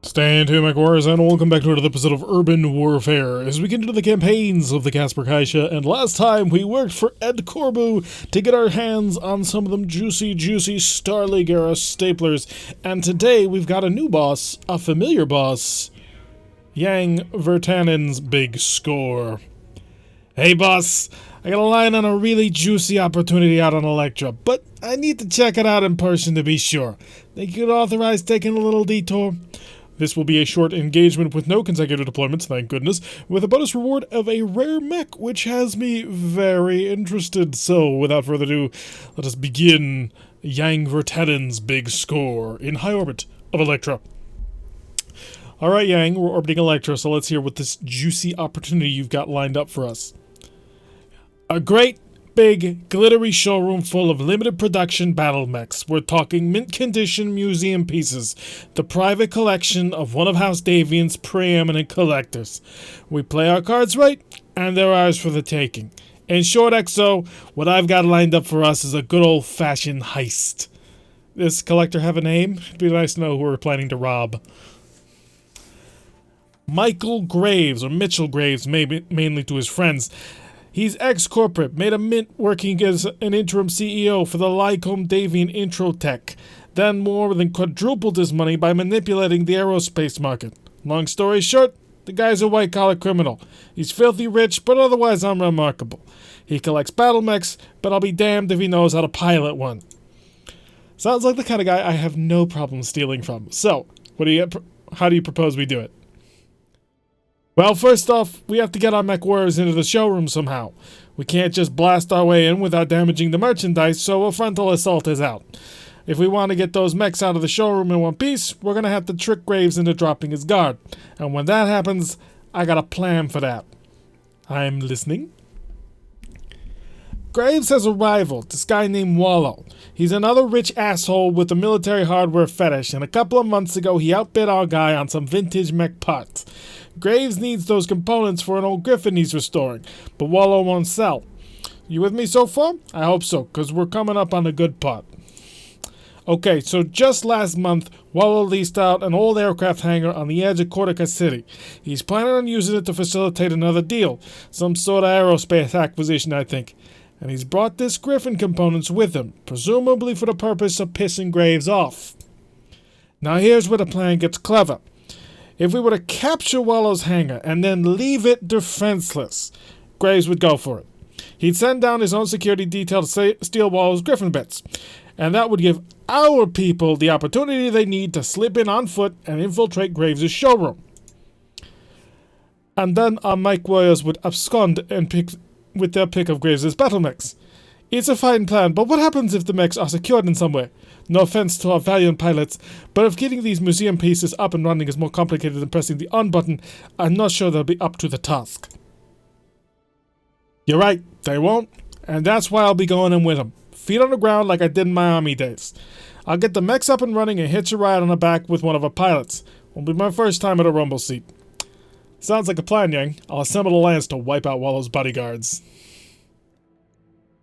Stand to MechWarriors, and welcome back to another episode of Urban Warfare, as we get into the campaigns of the Casper Kaisha, and last time we worked for Ed Corbu to get our hands on some of them juicy Star League era staplers, and today we've got a new boss, a familiar boss, Yang Virtanen's big score. Hey boss, I got a line on a really juicy opportunity out on Electra, but I need to check it out in person to be sure. Think you could authorize taking a little detour? This will be a short engagement with no consecutive deployments, thank goodness, with a bonus reward of a rare mech, which has me very interested. So, without further ado, let us begin Yang Virtanen's big score in high orbit of Electra. Alright, Yang, we're orbiting Electra, so let's hear what this juicy opportunity you've got lined up for us. A great big, glittery showroom full of limited production battle mechs. We're talking mint condition museum pieces, the private collection of one of House Davian's preeminent collectors. We play our cards right, and they're ours for the taking. In short, XO, what I've got lined up for us is a good old-fashioned heist. This collector have a name? It'd be nice to know who we're planning to rob. Michael Graves, or Mitchell Graves, mainly to his friends. He's ex-corporate, made a mint working as an interim CEO for the Lycombe Davian Infiltrating, then more than quadrupled his money by manipulating the aerospace market. Long story short, the guy's a white-collar criminal. He's filthy rich, but otherwise unremarkable. He collects battle mechs, but I'll be damned if he knows how to pilot one. Sounds like the kind of guy I have no problem stealing from. So, how do you propose we do it? Well, first off, we have to get our MechWarriors into the showroom somehow. We can't just blast our way in without damaging the merchandise, so a frontal assault is out. If we want to get those mechs out of the showroom in one piece, we're going to have to trick Graves into dropping his guard. And when that happens, I got a plan for that. I'm listening. Graves has a rival, this guy named Wallow. He's another rich asshole with a military hardware fetish, and a couple of months ago he outbid our guy on some vintage mech parts. Graves needs those components for an old Griffin he's restoring, but Wallow won't sell. You with me so far? I hope so, because we're coming up on a good part. Okay, so just last month, Wallow leased out an old aircraft hangar on the edge of Cortica City. He's planning on using it to facilitate another deal, some sort of aerospace acquisition, I think. And he's brought this Griffin components with him, presumably for the purpose of pissing Graves off. Now here's where the plan gets clever. If we were to capture Wallow's hangar and then leave it defenseless, Graves would go for it. He'd send down his own security detail to steal Wallow's Griffin bits, and that would give our people the opportunity they need to slip in on foot and infiltrate Graves' showroom. And then our MechWarriors would abscond and with their pick of Graves' battle mechs. It's a fine plan, but what happens if the mechs are secured in some way? No offense to our valiant pilots, but if getting these museum pieces up and running is more complicated than pressing the on button, I'm not sure they'll be up to the task. You're right, they won't, and that's why I'll be going in with them. Feet on the ground like I did in my army days. I'll get the mechs up and running and hitch a ride on the back with one of our pilots. Won't be my first time at a rumble seat. Sounds like a plan, Yang. I'll assemble a lance to wipe out Wallow's bodyguards.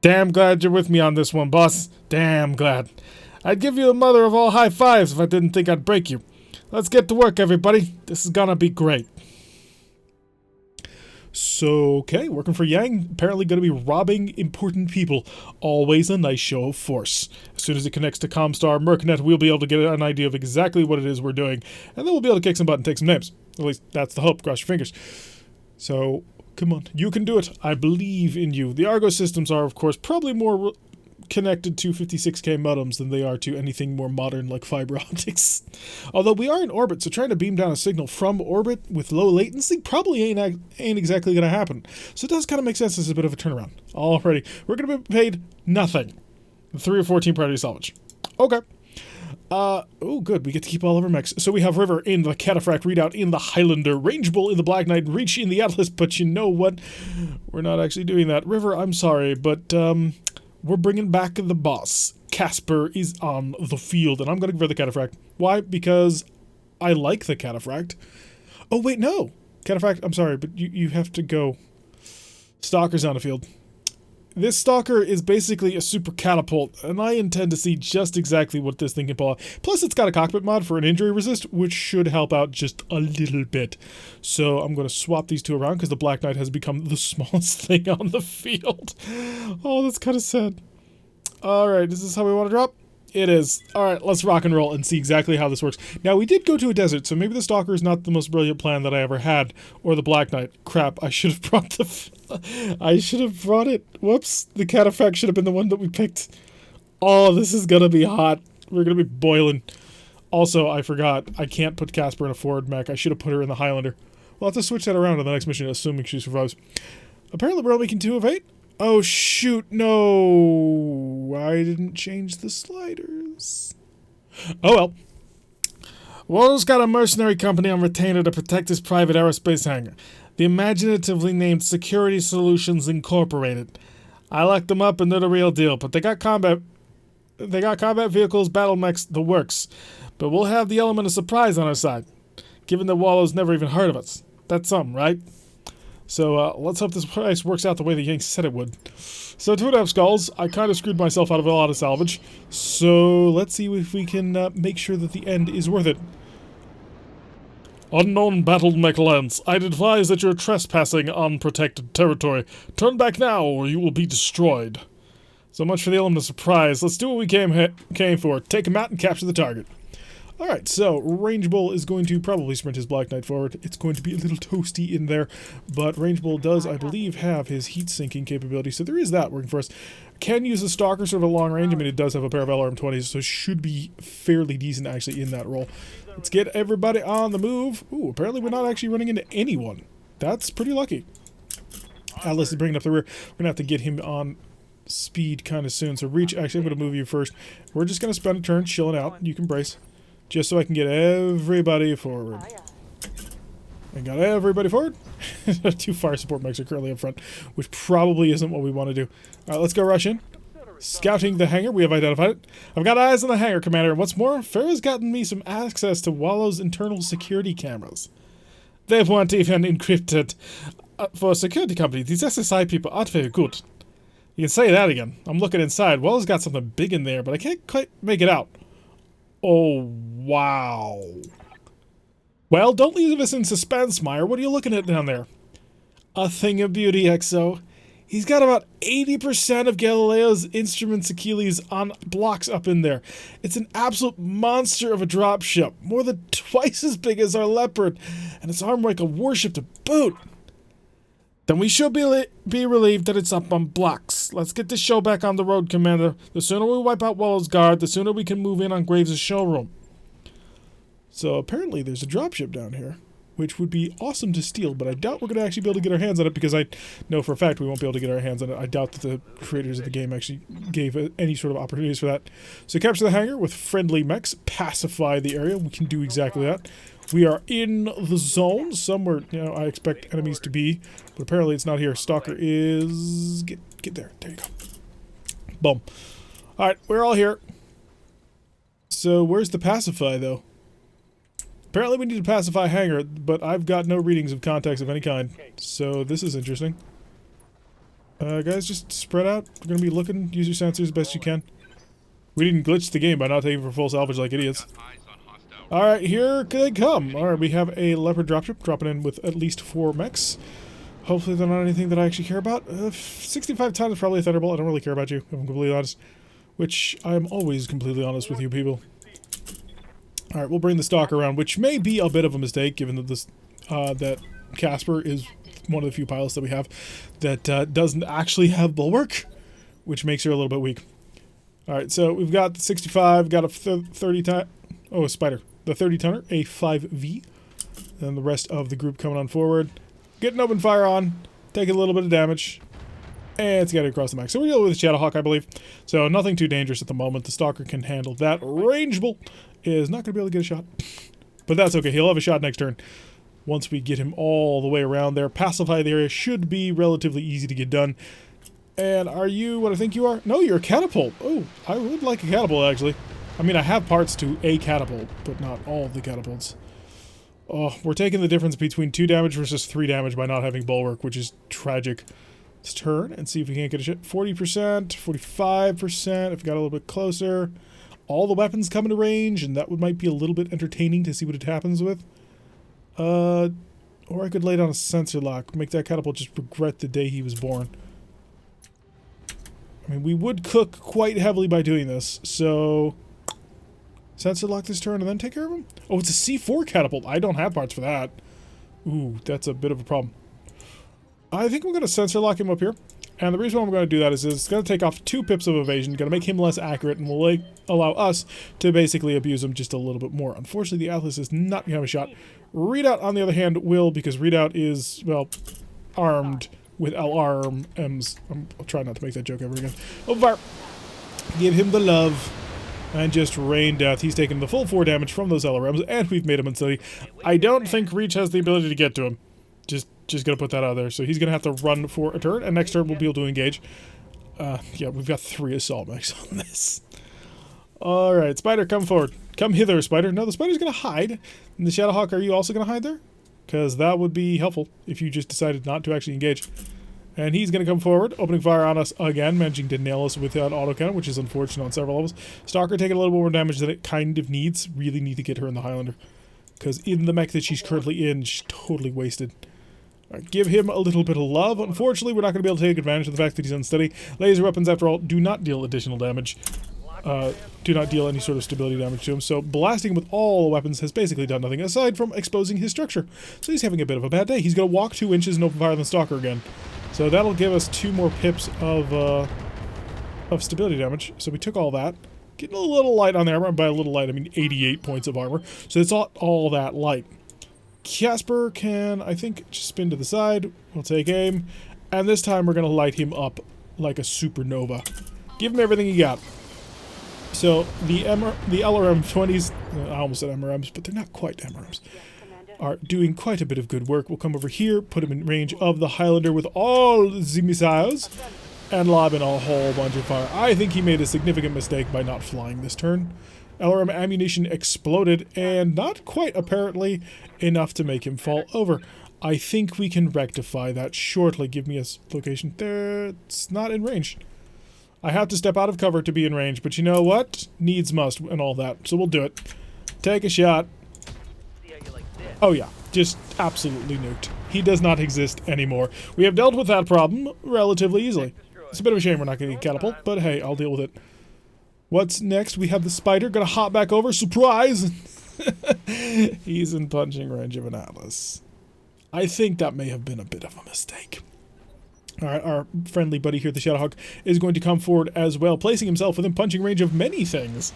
Damn glad you're with me on this one, boss. Damn glad. I'd give you the mother of all high fives if I didn't think I'd break you. Let's get to work, everybody. This is gonna be great. So, okay, working for Yang. Apparently gonna be robbing important people. Always a nice show of force. As soon as it connects to Comstar Mercnet, we'll be able to get an idea of exactly what it is we're doing. And then we'll be able to kick some butt and take some names. At least, that's the hope. Cross your fingers. So, come on. You can do it. I believe in you. The Argo systems are, of course, probably more connected to 56K modems than they are to anything more modern like fiber optics. Although we are in orbit, so trying to beam down a signal from orbit with low latency probably ain't exactly going to happen. So it does kind of make sense as a bit of a turnaround. Alrighty, we're going to be paid nothing. 3 or 14 priority salvage. Okay. Oh, good. We get to keep all of our mechs. So we have River in the Cataphract, Readout in the Highlander, Range Bull in the Black Knight, Reach in the Atlas, but you know what? We're not actually doing that. River, I'm sorry, but, we're bringing back the boss. Casper is on the field, and I'm going to go for the Cataphract. Why? Because I like the Cataphract. Oh, wait, no. Cataphract, I'm sorry, but you have to go. Stalker's on the field. This Stalker is basically a super catapult, and I intend to see just exactly what this thing can pull off. Plus, it's got a cockpit mod for an injury resist, which should help out just a little bit. So I'm going to swap these two around because the Black Knight has become the smallest thing on the field. Oh, that's kind of sad. Alright, is this how we want to drop? It is. Alright, let's rock and roll and see exactly how this works. Now, we did go to a desert, so maybe the Stalker is not the most brilliant plan that I ever had. Or the Black Knight. Crap, I should have brought the... I should have brought it. Whoops, the Cataphract should have been the one that we picked. Oh, this is gonna be hot. We're gonna be boiling. Also, I forgot. I can't put Casper in a forward mech. I should have put her in the Highlander. We'll have to switch that around on the next mission, assuming she survives. Apparently, we're only making 2 of 8. Oh, shoot, no. I didn't change the sliders. Oh, well. Wallo's got a mercenary company on retainer to protect his private aerospace hangar. The imaginatively named Security Solutions Incorporated. I locked them up and they're the real deal, but they got combat vehicles, battle mechs, the works. But we'll have the element of surprise on our side, given that Wallo's never even heard of us. That's something, right? So, let's hope this price works out the way the Yanks said it would. So, 2.5 skulls. I kind of screwed myself out of a lot of salvage. So, let's see if we can make sure that the end is worth it. Unknown battle mech lands. I'd advise that you're trespassing on protected territory. Turn back now, or you will be destroyed. So much for the element of surprise. Let's do what we came for. Take him out and capture the target. Alright, so Range Bull is going to probably sprint his Black Knight forward. It's going to be a little toasty in there, but Range Bull does, I believe, have his heat sinking capability, so there is that working for us. Can use a Stalker sort of a long range. I mean, it does have a pair of LRM-20s, so should be fairly decent actually in that role. Let's get everybody on the move. Ooh, apparently we're not actually running into anyone. That's pretty lucky. Atlas is bringing up the rear. We're going to have to get him on speed kind of soon, so Reach, actually I'm going to move you first. We're just going to spend a turn chilling out. You can brace. Just so I can get everybody forward. I got everybody forward. 2 fire support mechs are currently up front, which probably isn't what we want to do. Alright, let's go rush in. Scouting the hangar, we have identified it. I've got eyes on the hangar, Commander, and what's more, Farrah's gotten me some access to Wallo's internal security cameras. They weren't even encrypted. For a security company, these SSI people aren't very good. You can say that again. I'm looking inside. Wallo's got something big in there, but I can't quite make it out. Oh, wow. Well, don't leave us in suspense, Meyer. What are you looking at down there? A thing of beauty, XO. He's got about 80% of Galileo's instruments Achilles on blocks up in there. It's an absolute monster of a dropship, more than twice as big as our Leopard, and it's armed like a warship to boot. Then we should be relieved that it's up on blocks. Let's get this show back on the road, Commander. The sooner we wipe out Wallo's guard, the sooner we can move in on Graves' showroom. So apparently there's a dropship down here, which would be awesome to steal, but I doubt we're going to actually be able to get our hands on it because I know for a fact we won't be able to get our hands on it. I doubt that the creators of the game actually gave any sort of opportunities for that. So capture the hangar with friendly mechs, pacify the area. We can do exactly that. We are in the zone, somewhere, you know, I expect enemies to be, but apparently it's not here. Stalker is... Get there. There you go. Boom. Alright, we're all here. So, where's the pacify, though? Apparently we need to pacify hangar, but I've got no readings of contacts of any kind. So, this is interesting. Guys, just spread out. We're gonna be looking. Use your sensors as best you can. We didn't glitch the game by not taking for full salvage like idiots. Alright, here they come. Alright, we have a Leopard dropship dropping in with at least 4 mechs. Hopefully they're not anything that I actually care about. 65 times is probably a Thunderbolt. I don't really care about you, if I'm completely honest. Which, I'm always completely honest with you people. Alright, we'll bring the Stalker around, which may be a bit of a mistake, given that this that Casper is one of the few pilots that we have that doesn't actually have Bulwark, which makes her a little bit weak. Alright, so we've got the 65, got a 30 ton... Oh, a Spider. The 30-tonner, a 5V. Then the rest of the group coming on forward. Getting open fire on. Taking a little bit of damage. And it's got to across the mech. So we're dealing with a Shadowhawk, I believe. So nothing too dangerous at the moment. The Stalker can handle that. Rangeable is not going to be able to get a shot. But that's okay. He'll have a shot next turn. Once we get him all the way around there. Pacify the area should be relatively easy to get done. And are you what I think you are? No, you're a catapult. Oh, I would like a catapult, actually. I mean, I have parts to a catapult, but not all of the catapults. Oh, we're taking the difference between 2 damage versus 3 damage by not having Bulwark, which is tragic. Let's turn and see if we can't get a shot. 40%, 45%, if we got a little bit closer. All the weapons come into range, and that might be a little bit entertaining to see what it happens with. Or I could lay down a sensor lock, make that catapult just regret the day he was born. I mean, we would cook quite heavily by doing this, so... Sensor lock this turn and then take care of him? Oh, it's a C4 catapult. I don't have parts for that. Ooh, that's a bit of a problem. I think I'm going to sensor lock him up here. And the reason why I'm going to do that is it's going to take off 2 pips of evasion, going to make him less accurate, and will allow us to basically abuse him just a little bit more. Unfortunately, the Atlas is not going to have a shot. Redoubt, on the other hand, will, because Redoubt is, well, armed with LRMs. I'll try not to make that joke ever again. Open fire. Give him the love. And just rain death. He's taken the full 4 damage from those LRMs, and we've made him unsteady. I don't think Reach has the ability to get to him. Just gonna put that out there. So he's gonna have to run for a turn, and next turn we'll be able to engage. Yeah, we've got 3 assault mechs on this. Alright, Spider, come forward. Come hither, Spider. No, the Spider's gonna hide. And the Shadowhawk, are you also gonna hide there? Because that would be helpful if you just decided not to actually engage. And he's going to come forward, opening fire on us again, managing to nail us without autocannon, which is unfortunate on several levels. Stalker taking a little more damage than it kind of needs. Really need to get her in the Highlander. Because in the mech that she's currently in, she's totally wasted. Right, give him a little bit of love. Unfortunately, we're not going to be able to take advantage of the fact that he's unsteady. Laser weapons, after all, do not deal additional damage. Do not deal any sort of stability damage to him. So blasting him with all the weapons has basically done nothing, aside from exposing his structure. So he's having a bit of a bad day. He's going to walk 2 inches and open fire on the Stalker again. So that'll give us 2 more pips of stability damage. So we took all that. Getting a little light on the armor. And by a little light, I mean 88 points of armor. So it's not all that light. Casper can, I think, just spin to the side. We'll take aim. And this time we're going to light him up like a supernova. Give him everything you got. So the LRM-20s, I almost said MRMs, but they're not quite MRMs, are doing quite a bit of good work. We'll come over here, put him in range of the Highlander with all the missiles, and lob in a whole bunch of fire. I think he made a significant mistake by not flying this turn. LRM ammunition exploded, and not quite apparently enough to make him fall over. I think we can rectify that shortly. Give me a location there. It's not in range. I have to step out of cover to be in range, but you know what? Needs must and all that, so we'll do it. Take a shot. Oh yeah, just absolutely nuked. He does not exist anymore. We have dealt with that problem relatively easily. It's a bit of a shame we're not getting a catapult, but hey, I'll deal with it. What's next? We have the Spider. Gonna hop back over. Surprise! He's in punching range of an Atlas. I think that may have been a bit of a mistake. Alright, our friendly buddy here, the Shadowhawk, is going to come forward as well, placing himself within punching range of many things.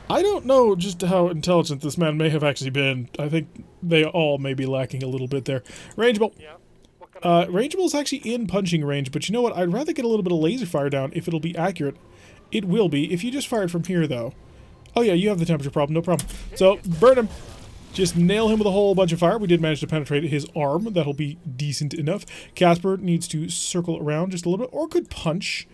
I don't know just how intelligent this man may have actually been. I think they all may be lacking a little bit there. Rangeable. Rangeable is actually in punching range, but you know what? I'd rather get a little bit of laser fire down if it'll be accurate. It will be. If you just fire it from here, though. Oh yeah, you have the temperature problem. No problem. So, burn him. Just nail him with a whole bunch of fire. We did manage to penetrate his arm. That'll be decent enough. Casper needs to circle around just a little bit, or could punch.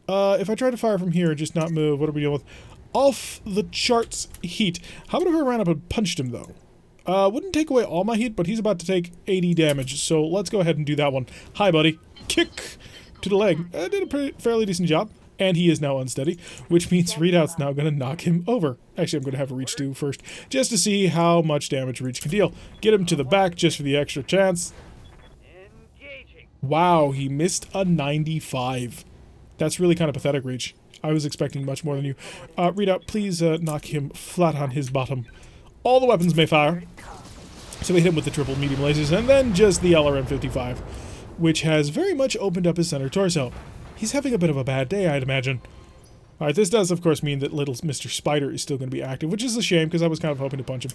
If I try to fire from here and just not move, what are we dealing with? Off the charts heat. How about if I ran up and punched him, though? Wouldn't take away all my heat, but he's about to take 80 damage, so let's go ahead and do that one. Hi, buddy. Kick to the leg. I did a fairly decent job. And he is now unsteady, which means Readout's now going to knock him over. Actually, I'm going to have Reach do first, just to see how much damage Reach can deal. Get him to the back just for the extra chance. Wow, he missed a 95. That's really kind of pathetic, Reach. I was expecting much more than you. Readout, please knock him flat on his bottom. All the weapons may fire. So we hit him with the triple medium lasers, and then just the LRM-55, which has very much opened up his center torso. He's having a bit of a bad day, I'd imagine. Alright, this does, of course, mean that little Mr. Spider is still going to be active, which is a shame, because I was kind of hoping to punch him.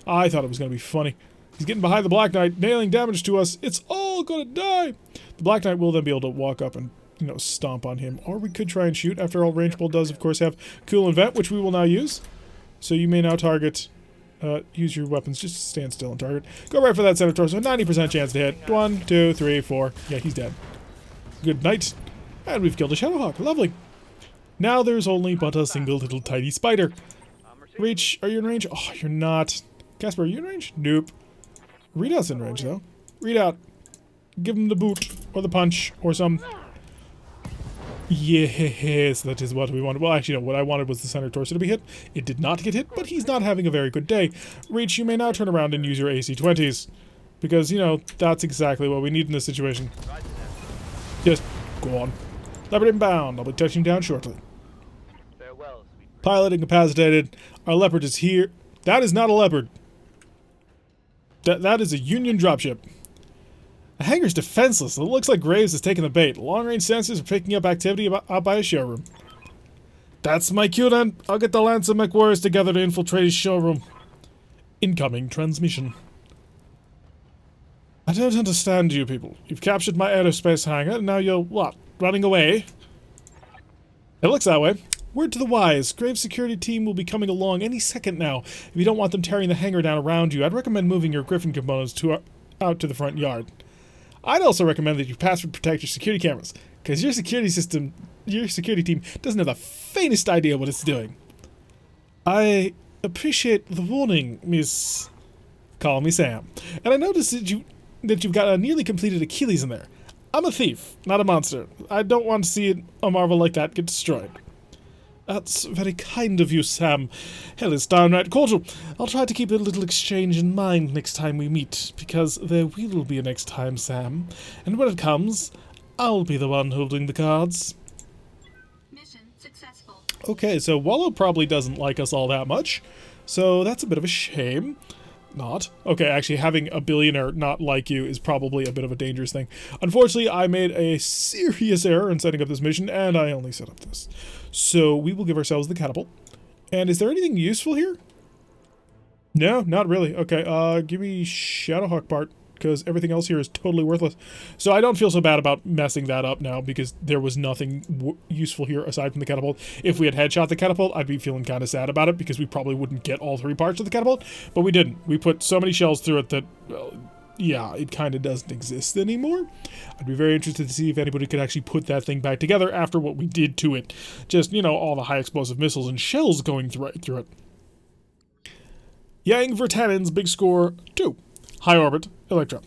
I thought it was going to be funny. He's getting behind the Black Knight, nailing damage to us. It's all going to die! The Black Knight will then be able to walk up and, you know, stomp on him. Or we could try and shoot. After all, Rangeable does, of course, have Cool and Vent, which we will now use. So you may now target... use your weapons, just stand still and target. Go right for that center torso, 90% chance to hit. 1, 2, 3, 4. Yeah, he's dead. Good night. And we've killed a Shadowhawk. Lovely. Now there's only but a single little tiny spider. Reach, are you in range? Oh, you're not. Casper, are you in range? Nope. Readout's in range, though. Readout. Give him the boot, or the punch, or some... Yes, that is what we wanted. Well, actually, no, what I wanted was the center torso to be hit. It did not get hit, but he's not having a very good day. Reach, you may now turn around and use your AC-20s. Because, you know, that's exactly what we need in this situation. Just go on. Leopard inbound. I'll be touching down shortly. Farewell, sweet. Pilot incapacitated. Our Leopard is here. That is not a Leopard. That is a Union dropship. The hangar's defenseless. It looks like Graves has taken the bait. Long-range sensors are picking up activity out by a showroom. That's my cue then. I'll get the Lance of MechWarriors together to infiltrate his showroom. Incoming transmission. I don't understand you people. You've captured my aerospace hangar, and now you're, what, running away? It looks that way. Word to the wise, Graves' security team will be coming along any second now. If you don't want them tearing the hangar down around you, I'd recommend moving your Griffin components out to the front yard. I'd also recommend that you password protect your security cameras, because your security team doesn't have the faintest idea what it's doing. I appreciate the warning, Miss... Call me Sam. And I noticed that you've got a nearly completed Achilles in there. I'm a thief, not a monster. I don't want to see a marvel like that get destroyed. That's very kind of you, Sam. Hell, it's downright cordial. I'll try to keep a little exchange in mind next time we meet, because there will be a next time, Sam. And when it comes, I'll be the one holding the cards. Mission successful. Okay, so Wallow probably doesn't like us all that much, so that's a bit of a shame. Not. Okay, actually, having a billionaire not like you is probably a bit of a dangerous thing. Unfortunately, I made a serious error in setting up this mission, and I only set up this. So, we will give ourselves the catapult. And is there anything useful here? No, not really. Okay, give me Shadowhawk part, because everything else here is totally worthless. So I don't feel so bad about messing that up now, because there was nothing useful here aside from the catapult. If we had headshot the catapult, I'd be feeling kind of sad about it, because we probably wouldn't get all three parts of the catapult, but we didn't. We put so many shells through it that, well, yeah, it kind of doesn't exist anymore. I'd be very interested to see if anybody could actually put that thing back together after what we did to it. Just, you know, all the high explosive missiles and shells going through it. Yang Virtanen's big score 2. High orbit, Electra.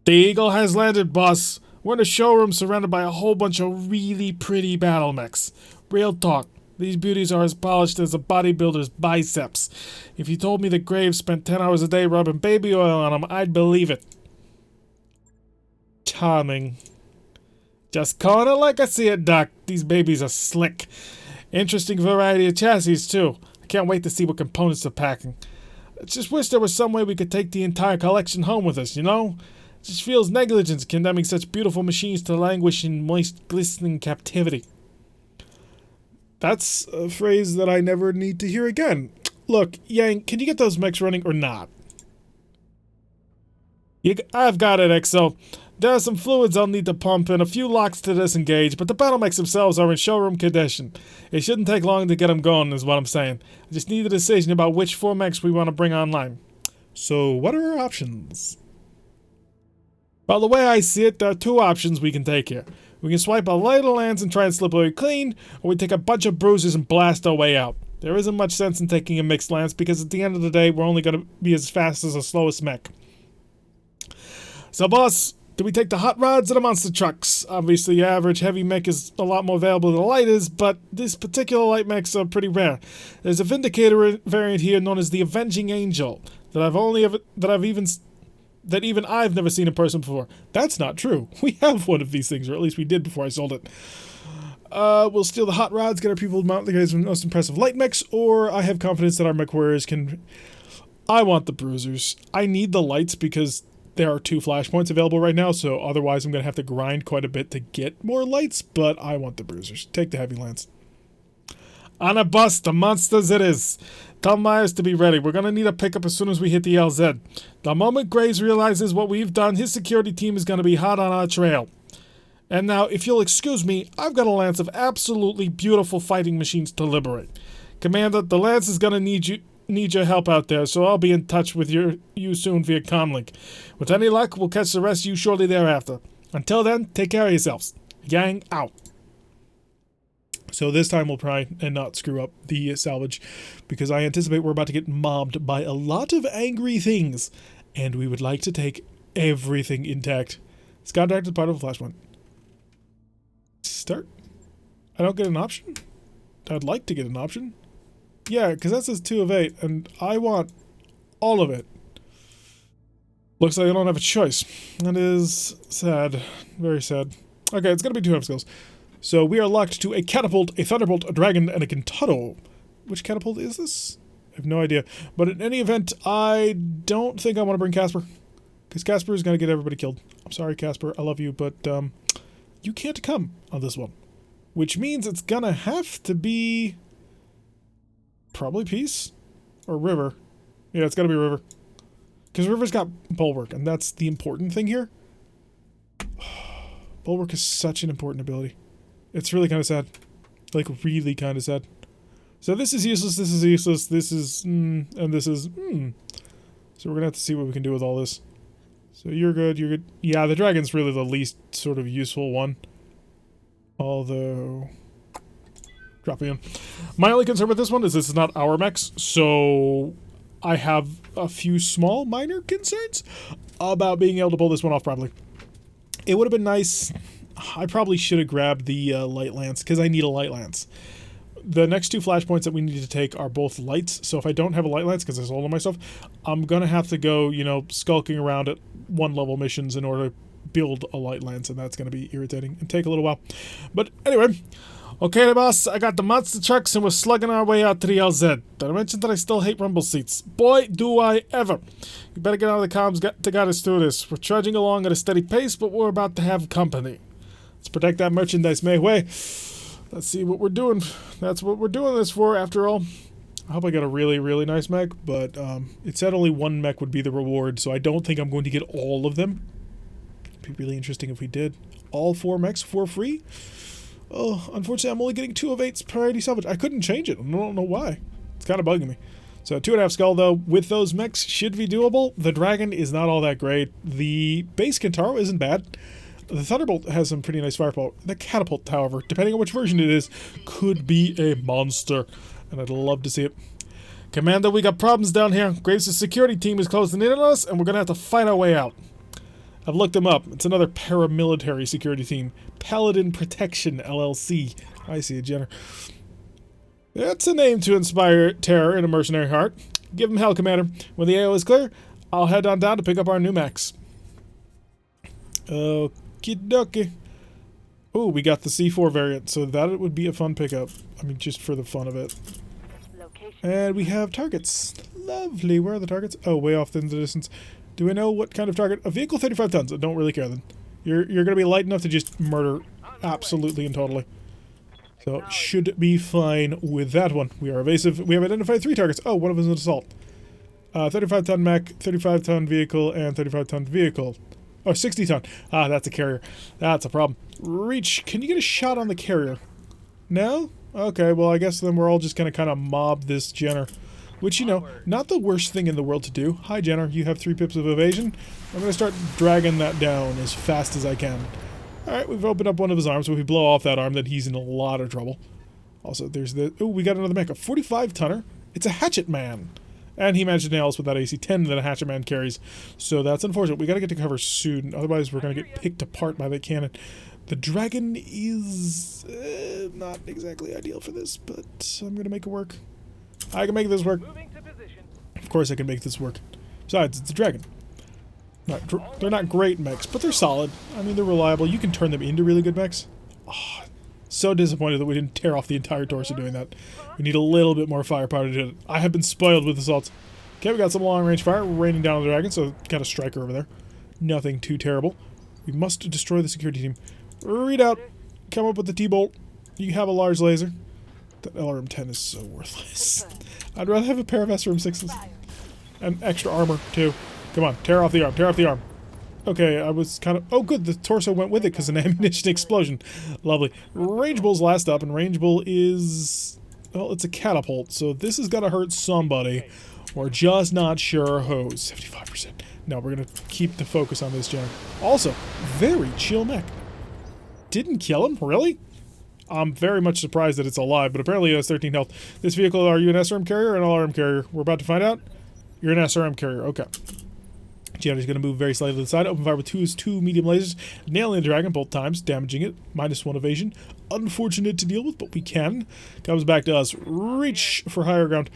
The Eagle has landed, boss. We're in a showroom surrounded by a whole bunch of really pretty battle mechs. Real talk. These beauties are as polished as a bodybuilder's biceps. If you told me that Graves spent 10 hours a day rubbing baby oil on them, I'd believe it. Charming. Just calling it like I see it, Doc. These babies are slick. Interesting variety of chassis, too. I can't wait to see what components they're packing. I just wish there was some way we could take the entire collection home with us, you know? It just feels negligence condemning such beautiful machines to languish in moist, glistening captivity. That's a phrase that I never need to hear again. Look, Yang, can you get those mechs running or not? I've got it, Exo. There are some fluids I'll need to pump and a few locks to disengage, but the battle mechs themselves are in showroom condition. It shouldn't take long to get them going, is what I'm saying. I just need a decision about which 4 mechs we want to bring online. So, what are our options? Well, the way I see it, there are 2 options we can take here. We can swipe a lighter lance and try and slip away clean, or we take a bunch of bruises and blast our way out. There isn't much sense in taking a mixed lance because at the end of the day, we're only going to be as fast as the slowest mech. So, boss, do we take the hot rods or the monster trucks? Obviously, the average heavy mech is a lot more valuable than the light is, but this particular light mechs are pretty rare. There's a Vindicator variant here known as the Avenging Angel that even I've never seen in person before. That's not true. We have one of these things, or at least we did before I sold it. We'll steal the hot rods, get our people to mount the guys with the most impressive light mechs, or I have confidence that our MechWarriors can... I want the bruisers. I need the lights because there are 2 flashpoints available right now, so otherwise I'm going to have to grind quite a bit to get more lights, but I want the bruisers. Take the heavy lance. On a bus, the monsters it is. Tell Myers to be ready. We're going to need a pickup as soon as we hit the LZ. The moment Graves realizes what we've done, his security team is going to be hot on our trail. And now, if you'll excuse me, I've got a lance of absolutely beautiful fighting machines to liberate. Commander, the lance is going to need your help out there, so I'll be in touch with you soon via comlink. With any luck, we'll catch the rest of you shortly thereafter. Until then, take care of yourselves. Yang out. So this time we'll try and not screw up the salvage, because I anticipate we're about to get mobbed by a lot of angry things, and we would like to take everything intact. It's contract is part of Flashpoint. Start. I don't get an option? I'd like to get an option. Yeah, because that says 2 of 8, and I want all of it. Looks like I don't have a choice. That is sad. Very sad. Okay, it's going to be 2 skills. So we are locked to a catapult, a thunderbolt, a dragon, and a kintaro. Which catapult is this? I have no idea. But in any event, I don't think I want to bring Casper. Because Casper is going to get everybody killed. I'm sorry, Casper. I love you, but you can't come on this one. Which means it's going to have to be... probably Peace? Or River. Yeah, it's got to be River. Because River's got Bulwark, and that's the important thing here. Bulwark is such an important ability. It's really kind of sad. Like, really kind of sad. So this is useless, this is useless, this is, and this is, So we're going to have to see what we can do with all this. So you're good, you're good. Yeah, the dragon's really the least sort of useful one. Although... drop in. My only concern with this one is this is not our mechs, so I have a few small, minor concerns about being able to pull this one off properly. It would have been nice. I probably should have grabbed the light lance, because I need a light lance. The next 2 flashpoints that we need to take are both lights, so if I don't have a light lance, because I sold them myself, I'm going to have to go, you know, skulking around at 1-level missions in order to build a light lance, and that's going to be irritating and take a little while. But anyway, okay, boss, I got the monster trucks, and we're slugging our way out to the LZ. Did I mention that I still hate rumble seats? Boy, do I ever. You better get out of the comms to guide us through this. We're trudging along at a steady pace, but we're about to have company. Let's protect that merchandise, Mei Wei. Let's see what we're doing. That's what we're doing this for, after all. I hope I get a really, really nice mech, but it said only 1 mech would be the reward, so I don't think I'm going to get all of them. It'd be really interesting if we did. All 4 mechs for free? Oh, unfortunately, I'm only getting 2 of 8's priority salvage. I couldn't change it. I don't know why. It's kind of bugging me. So 2.5 skull, though, with those mechs should be doable. The dragon is not all that great. The base Kintaro isn't bad. The Thunderbolt has some pretty nice firepower. The Catapult, however, depending on which version it is, could be a monster. And I'd love to see it. Commander, we got problems down here. Graves' security team is closing in on us, and we're going to have to fight our way out. I've looked them up. It's another paramilitary security team. Paladin Protection, LLC. I see it, Jenner. That's a name to inspire terror in a mercenary heart. Give them hell, Commander. When the AO is clear, I'll head on down to pick up our new mechs. Okie dokie. Oh, we got the C4 variant, so that would be a fun pickup. I mean, just for the fun of it. And we have targets. Lovely. Where are the targets? Oh, way off in the distance. Do I know what kind of target? A vehicle 35 tons. I don't really care then. You're going to be light enough to just murder absolutely and totally. So, should be fine with that one. We are evasive. We have identified 3 targets. Oh, one of them is an assault. 35-ton mech, 35-ton vehicle, and 35-ton vehicle. Oh, 60-ton. Ah, that's a carrier. That's a problem. Reach. Can you get a shot on the carrier? No? Okay, well, I guess then we're all just going to kind of mob this Jenner. Which, you know, not the worst thing in the world to do. Hi, Jenner. You have 3 pips of evasion. I'm going to start dragging that down as fast as I can. Alright, we've opened up one of his arms. So if we blow off that arm, then he's in a lot of trouble. Also, there's the... Oh, we got another mech. A 45-tonner. It's a Hatchet Man. And he managed to nail us with that AC-10 that a Hatchet Man carries. So that's unfortunate. We got to get to cover soon. Otherwise, we're going to get picked apart by the cannon. The dragon is not exactly ideal for this, but I'm going to make it work. I can make this work. Of course I can make this work. Besides, it's a dragon. They're not great mechs, but they're solid. I mean, they're reliable. You can turn them into really good mechs. Oh, so disappointed that we didn't tear off the entire torso doing that. We need a little bit more firepower to do it. I have been spoiled with assaults. Okay, we got some long-range fire. We're raining down on the dragon, so got a striker over there. Nothing too terrible. We must destroy the security team. Read out. Come up with the T-bolt. You have a large laser. That LRM-10 is so worthless. I'd rather have a pair of SRM-6s. And extra armor, too. Come on, tear off the arm, tear off the arm. Okay, I was kind of... Oh, good, the torso went with it because of an ammunition explosion. Lovely. Range Bull's last up, and Range Bull is... Well, it's a catapult, so this has got to hurt somebody. We're just not sure who. 75%. No, we're going to keep the focus on this gen. Also, very chill mech. Didn't kill him? Really? I'm very much surprised that it's alive, but apparently it has 13 health. This vehicle, are you an SRM carrier or an LRM carrier? We're about to find out. You're an SRM carrier. Okay. Gianni's going to move very slightly to the side. Open fire with two medium lasers. Nailing the dragon both times. Damaging it. -1 evasion. Unfortunate to deal with, but we can. Comes back to us. Reach for higher ground.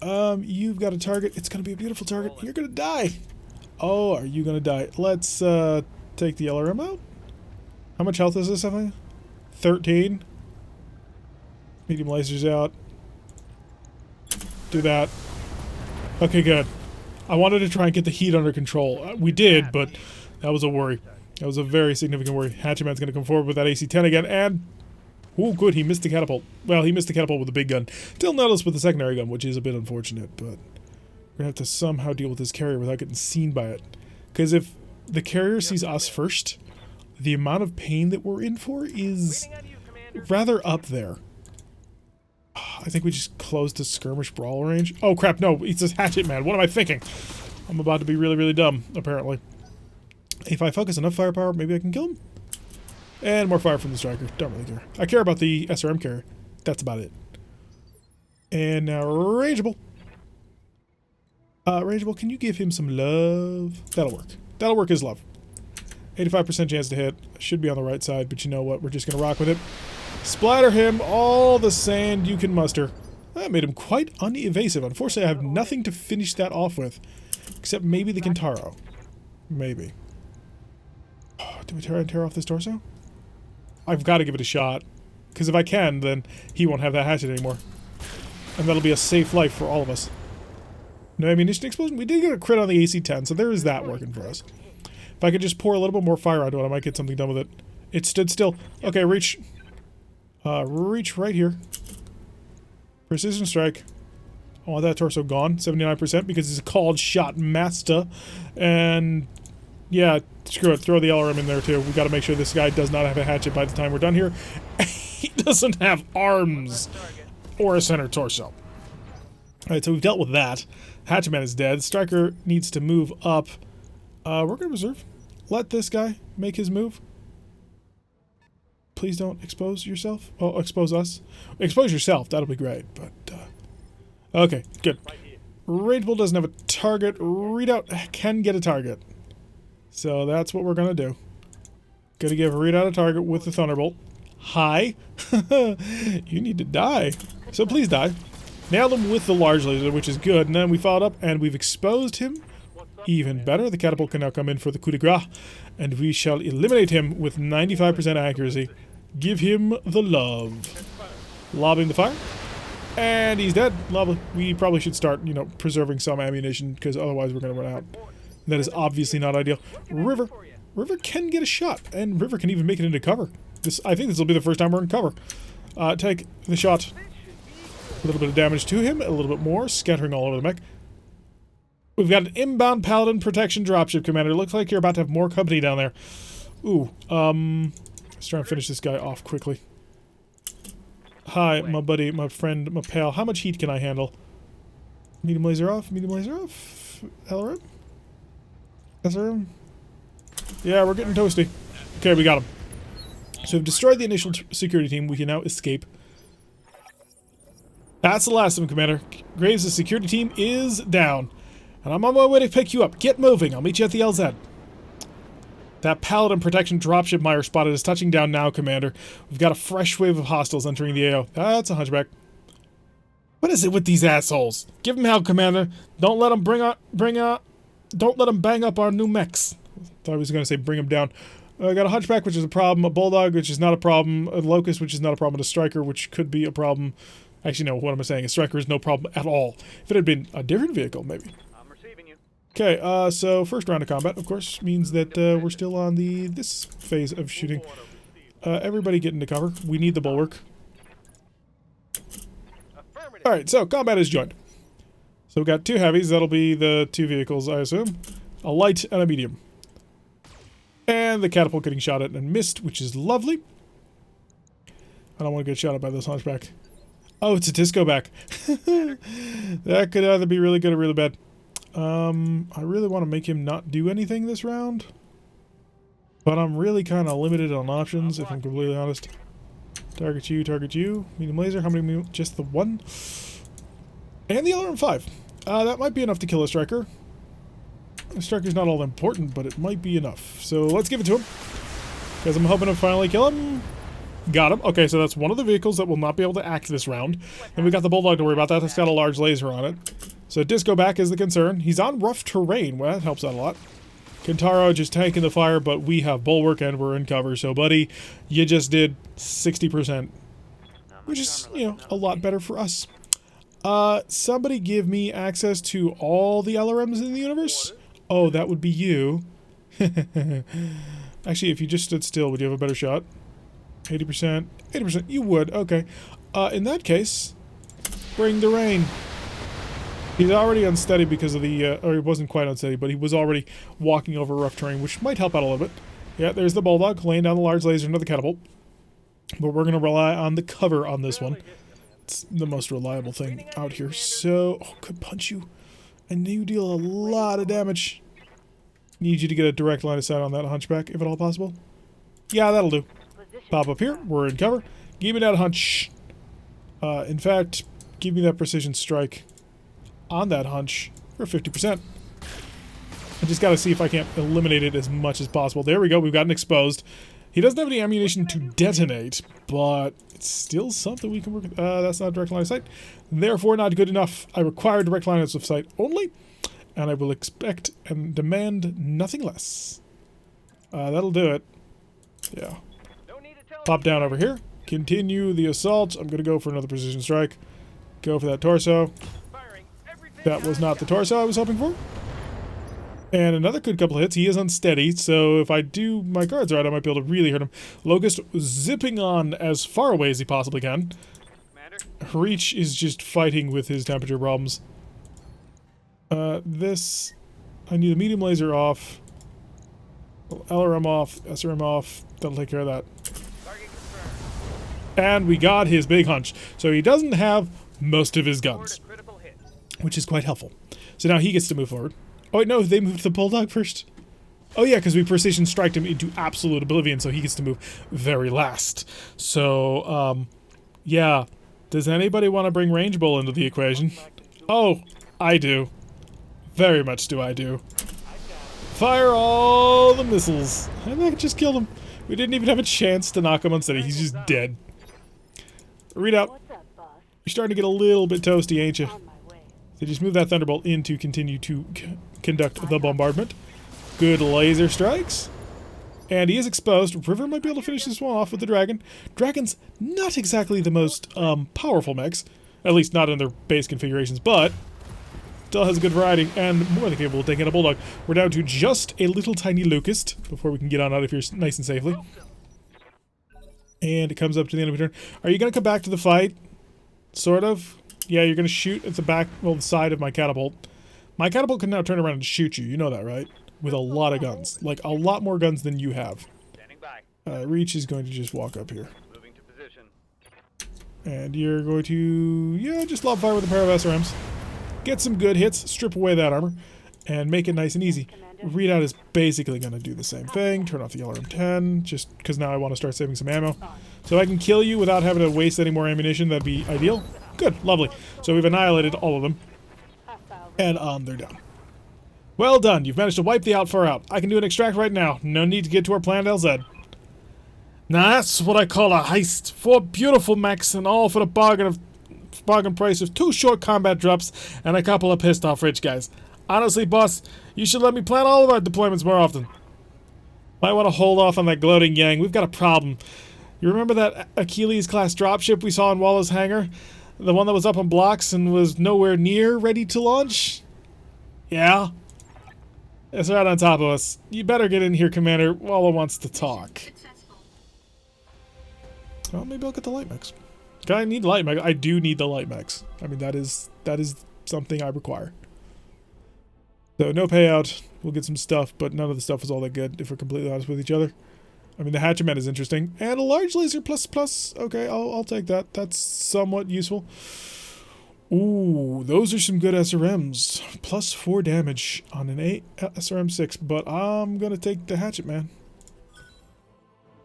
You've got a target. It's going to be a beautiful target. You're going to die. Oh, are you going to die? Let's take the LRM out. How much health is this thing? 13. Medium lasers out. Do that. Okay, good. I wanted to try and get the heat under control. We did, but that was a worry. That was a very significant worry. Hatchetman's going to come forward with that AC-10 again, and... oh, good, he missed the catapult. Well, he missed the catapult with the big gun. Still nailed with the secondary gun, which is a bit unfortunate, but... we're going to have to somehow deal with this carrier without getting seen by it. Because if the carrier sees us first, the amount of pain that we're in for is rather up there. I think we just closed the skirmish brawl range. Oh crap, no, it's a hatchet man. What am I thinking? I'm about to be really, really dumb, apparently. If I focus enough firepower, maybe I can kill him? And more fire from the striker. Don't really care. I care about the SRM carrier. That's about it. And now rangeable. Rangeable, can you give him some love? That'll work. That'll work as love. 85% chance to hit. Should be on the right side, but you know what? We're just going to rock with it. Splatter him all the sand you can muster. That made him quite unevasive. Unfortunately, I have nothing to finish that off with. Except maybe the Kintaro. Maybe. Oh, do we try and tear off this torso? I've got to give it a shot. Because if I can, then he won't have that hatchet anymore. And that'll be a safe life for all of us. No ammunition explosion? We did get a crit on the AC-10, so there is that working for us. If I could just pour a little bit more fire onto it, I might get something done with it. It stood still. Okay, reach. Reach right here. Precision strike. I want that torso gone. 79% because it's called Shot Master. And yeah, screw it. Throw the LRM in there too. We got to make sure this guy does not have a hatchet by the time we're done here. He doesn't have arms or a center torso. Alright, so we've dealt with that. Hatchetman is dead. Striker needs to move up. We're going to reserve. Let this guy make his move. Please don't expose yourself. Oh, expose us. Expose yourself. That'll be great. But, okay, good. Rageable doesn't have a target. Readout can get a target. So that's what we're going to do. Going to give Readout a target with the Thunderbolt. Hi. You need to die. So please die. Nailed him with the large laser, which is good. And then we followed up and we've exposed him. Even better. The catapult can now come in for the coup de grace. And we shall eliminate him with 95% accuracy. Give him the love. Lobbing the fire. And he's dead. Lovely. We probably should start, you know, preserving some ammunition, because otherwise we're going to run out. That is obviously not ideal. River. River can get a shot. And River can even make it into cover. I think this will be the first time we're in cover. Take the shot. A little bit of damage to him. A little bit more. Scattering all over the mech. We've got an inbound Paladin protection dropship, Commander. Looks like you're about to have more company down there. Ooh, let's try and finish this guy off quickly. Hi, my buddy, my friend, my pal. How much heat can I handle? Medium laser off, medium laser off. LRM? SRM? Yeah, we're getting toasty. Okay, we got him. So we've destroyed the initial security team. We can now escape. That's the last of them, Commander. Graves' security team is down. And I'm on my way to pick you up. Get moving. I'll meet you at the LZ. That Paladin protection dropship Meyer spotted is touching down now, Commander. We've got a fresh wave of hostiles entering the AO. That's a hunchback. What is it with these assholes? Give them hell, Commander. Don't let them don't let them bang up our new mechs. Thought I was going to say bring them down. I got a hunchback, which is a problem. A bulldog, which is not a problem. A locust, which is not a problem. And a striker, which could be a problem. Actually, no. What am I saying? A striker is no problem at all. If it had been a different vehicle, maybe. Okay, so first round of combat, of course, means that we're still on this phase of shooting. Everybody get into cover. We need the bulwark. Alright, so combat is joined. So we've got two heavies. That'll be the two vehicles, I assume. A light and a medium. And the catapult getting shot at and missed, which is lovely. I don't want to get shot at by this hunchback. Oh, it's a disco back. That could either be really good or really bad. I really want to make him not do anything this round. But I'm really kind of limited on options, if I'm completely honest. Target you, target you. Medium laser, how many? Just the one? And the LRM-5. That might be enough to kill a striker. The striker's not all that important, but it might be enough. So let's give it to him. Because I'm hoping to finally kill him. Got him. Okay, so that's one of the vehicles that will not be able to act this round. And we got the Bulldog to worry about that. That's got a large laser on it. So disco back is the concern. He's on rough terrain. Well, that helps out a lot. Kentaro just tanking the fire, but we have bulwark and we're in cover. So, buddy, you just did 60%. Which is, you know, a lot better for us. Somebody give me access to all the LRMs in the universe? Oh, that would be you. Actually, if you just stood still, would you have a better shot? 80%? 80%. You would. Okay. In that case, bring the rain. He's already unsteady because of the, or he wasn't quite unsteady, but he was already walking over rough terrain, which might help out a little bit. Yeah, there's the Bulldog laying down the large laser into the catapult. But we're going to rely on the cover on this one. It's the most reliable thing out here. So, oh, could punch you. And you deal a lot of damage. Need you to get a direct line of sight on that hunchback, if at all possible. Yeah, that'll do. Pop up here. We're in cover. Give me that hunch. In fact, give me that precision strike on that hunch for 50%. I just got to see if I can't eliminate it as much as possible. There we go. We've gotten exposed. He doesn't have any ammunition to detonate, but it's still something we can work with. That's not direct line of sight. Therefore, not good enough. I require direct line of sight only, and I will expect and demand nothing less. That'll do it. Yeah. Pop down over here. Continue the assault. I'm going to go for another precision strike. Go for that torso. That was not the torso I was hoping for. And another good couple of hits. He is unsteady, so if I do my guards right, I might be able to really hurt him. Locust zipping on as far away as he possibly can. Reach is just fighting with his temperature problems. This... I need a medium laser off. LRM off. SRM off. That'll take care of that. And we got his big hunch. So he doesn't have most of his guns, which is quite helpful. So now he gets to move forward. Oh wait, no, they moved the Bulldog first. Oh yeah, because we precision striked him into absolute oblivion, so he gets to move very last. So, yeah. Does anybody want to bring Range Bull into the equation? Oh, I do. Very much do I do. Fire all the missiles. And that just killed him. We didn't even have a chance to knock him unsteady. He's just dead. Read out. You're starting to get a little bit toasty, ain't you? So just move that Thunderbolt in to continue to conduct the bombardment. Good laser strikes. And he is exposed. River might be able to finish this one off with the Dragon. Dragon's not exactly the most powerful mechs. At least not in their base configurations, but still has a good variety and more than capable of taking a Bulldog. We're down to just a little tiny Locust before we can get on out of here nice and safely. And it comes up to the end of the turn. Are you going to come back to the fight? Sort of. Yeah, you're going to shoot at the back, well, the side of my catapult. My catapult can now turn around and shoot you. You know that, right? With a lot of guns. Like, a lot more guns than you have. Reach is going to just walk up here. Moving to position. And you're going to, yeah, just lob fire with a pair of SRMs. Get some good hits, strip away that armor, and make it nice and easy. Readout is basically going to do the same thing. Turn off the LRM-10, just because now I want to start saving some ammo. So I can kill you without having to waste any more ammunition. That'd be ideal. Good, lovely. So we've annihilated all of them. And they're down. Well done. You've managed to wipe the Outfar out. I can do an extract right now. No need to get to our planned LZ. Now that's what I call a heist. 4 beautiful mechs and all for the bargain price of 2 short combat drops and a couple of pissed off rich guys. Honestly, boss, you should let me plan all of our deployments more often. Might want to hold off on that gloating yang. We've got a problem. You remember that Achilles-class dropship we saw in Walla's hangar? The one that was up on blocks and was nowhere near ready to launch? Yeah? It's right on top of us. You better get in here, Commander. Walla wants to talk. Well, maybe I'll get the light mechs. I need light mechs. I do need the light mechs. I mean, that is something I require. So no payout. We'll get some stuff, but none of the stuff is all that good, if we're completely honest with each other. I mean, the Hatchetman is interesting. And a large laser plus. Okay, I'll take that. That's somewhat useful. Ooh, those are some good SRMs. Plus 4 damage on an SRM-6, but I'm going to take the Hatchetman.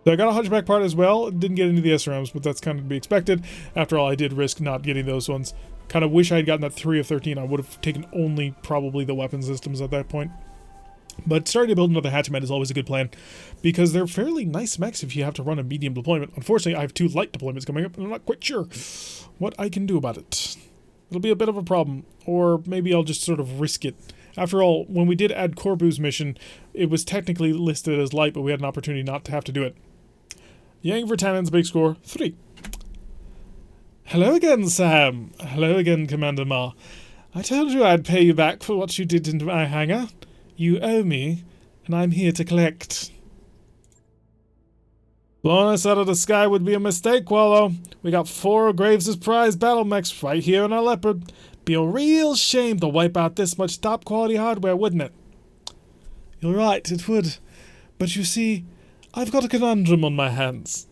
So I got a Hunchback part as well. Didn't get into the SRMs, but that's kind of to be expected. After all, I did risk not getting those ones. Kind of wish I had gotten that 3 of 13. I would have taken only probably the weapon systems at that point. But starting to build another hatchment is always a good plan, because they're fairly nice mechs if you have to run a medium deployment. Unfortunately, I have 2 light deployments coming up, and I'm not quite sure what I can do about it. It'll be a bit of a problem, or maybe I'll just sort of risk it. After all, when we did add Corbu's mission, it was technically listed as light, but we had an opportunity not to have to do it. Yang Virtanen's big score, 3. Hello again, Sam. Hello again, Commander Ma. I told you I'd pay you back for what you did into my hangar. You owe me, and I'm here to collect. Blowing us out of the sky would be a mistake, Wallow. We got 4 of Graves' prize battle mechs right here in our Leopard. Be a real shame to wipe out this much top-quality hardware, wouldn't it? You're right, it would. But you see, I've got a conundrum on my hands.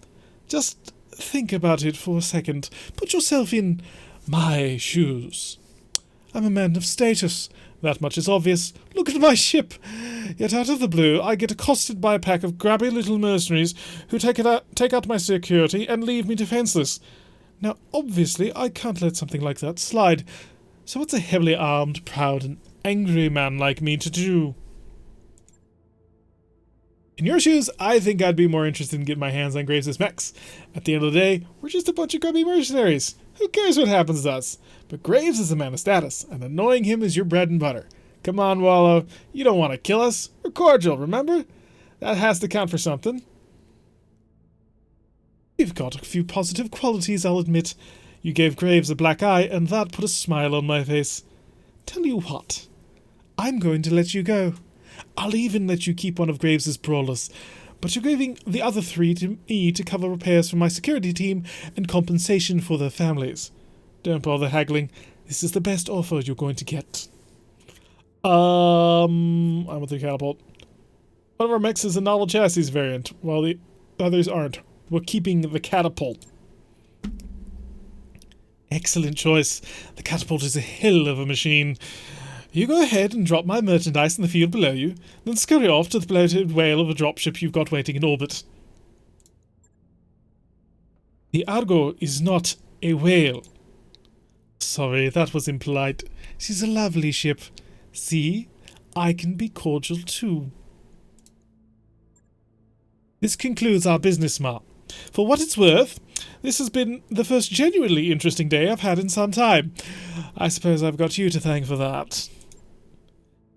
Just think about it for a second. Put yourself in my shoes. I'm a man of status. That much is obvious. Look at my ship. Yet out of the blue, I get accosted by a pack of grabby little mercenaries who take out my security and leave me defenseless. Now, obviously, I can't let something like that slide. So what's a heavily armed, proud, and angry man like me to do? In your shoes, I think I'd be more interested in getting my hands on Graves' mechs. At the end of the day, we're just a bunch of grubby mercenaries. Who cares what happens to us? But Graves is a man of status, and annoying him is your bread and butter. Come on, Wallow. You don't want to kill us. We're cordial, remember? That has to count for something. You've got a few positive qualities, I'll admit. You gave Graves a black eye, and that put a smile on my face. Tell you what, I'm going to let you go. I'll even let you keep one of Graves' brawlers, but you're giving the other 3 to me to cover repairs for my security team and compensation for their families. Don't bother haggling. This is the best offer you're going to get. I'm with the catapult. One of our mechs is a novel chassis variant, while the others aren't. We're keeping the catapult. Excellent choice. The catapult is a hell of a machine. You go ahead and drop my merchandise in the field below you, then scurry off to the bloated whale of a dropship you've got waiting in orbit. The Argo is not a whale. Sorry, that was impolite. She's a lovely ship. See, I can be cordial too. This concludes our business, Ma. For what it's worth, this has been the first genuinely interesting day I've had in some time. I suppose I've got you to thank for that.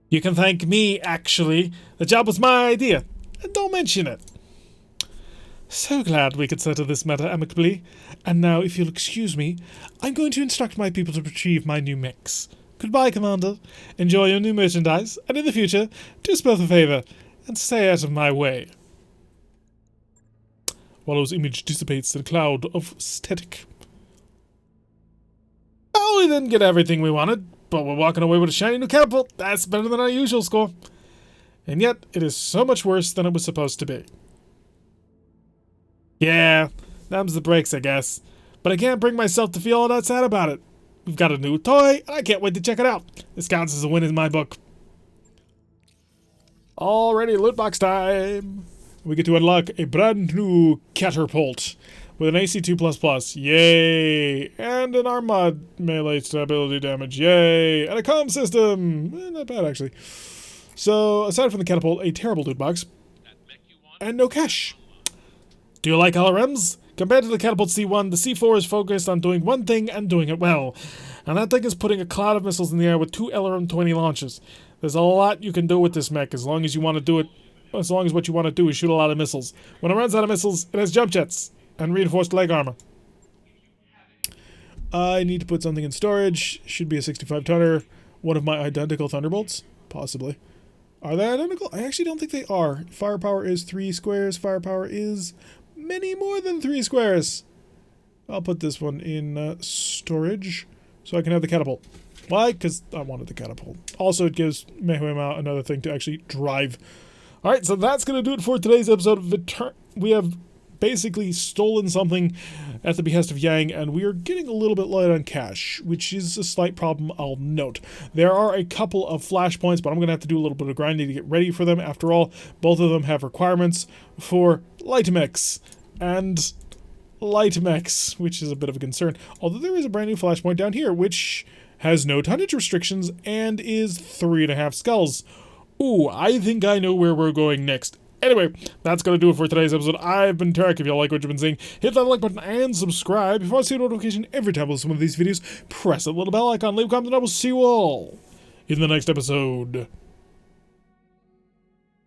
You can thank me, actually. The job was my idea, and don't mention it. So glad we could settle this matter amicably. And now, if you'll excuse me, I'm going to instruct my people to retrieve my new mechs. Goodbye, Commander. Enjoy your new merchandise, and in the future, do us both a favor, and stay out of my way. Wallow's image dissipates in a cloud of static. Well, we didn't get everything we wanted, but we're walking away with a shiny new catapult. That's better than our usual score. And yet, it is so much worse than it was supposed to be. Yeah, them's the breaks, I guess. But I can't bring myself to feel all that sad about it. We've got a new toy, and I can't wait to check it out. This counts as a win in my book. Alrighty, loot box time. We get to unlock a brand new catapult with an AC2++. Yay! And an Armad melee stability damage. Yay! And a comm system. Not bad, actually. So, aside from the catapult, a terrible loot box. And no cash. Do you like LRMs? Compared to the Catapult C1, the C4 is focused on doing one thing and doing it well. And that thing is putting a cloud of missiles in the air with 2 LRM-20 launches. There's a lot you can do with this mech as long as you want to do it. As long as what you want to do is shoot a lot of missiles. When it runs out of missiles, it has jump jets and reinforced leg armor. I need to put something in storage. Should be a 65-tonner. One of my identical Thunderbolts? Possibly. Are they identical? I actually don't think they are. Firepower is 3 squares. Firepower is many more than 3 squares. I'll put this one in storage so I can have the catapult. Why? Because I wanted the catapult. Also, it gives Mehwema another thing to actually drive. Alright, so that's going to do it for today's episode of Virtanen. We have basically stolen something at the behest of Yang, and we are getting a little bit light on cash, which is a slight problem, I'll note. There are a couple of flashpoints, but I'm going to have to do a little bit of grinding to get ready for them. After all, both of them have requirements for light mechs and light mechs, which is a bit of a concern. Although there is a brand new flashpoint down here, which has no tonnage restrictions and is 3.5 skulls. Ooh, I think I know where we're going next. Anyway, that's going to do it for today's episode. I've been Tarek. If you like what you've been seeing, hit that like button and subscribe. If you want to see a notification every time I post one of these videos, press that little bell icon, leave a comment, and I will see you all in the next episode.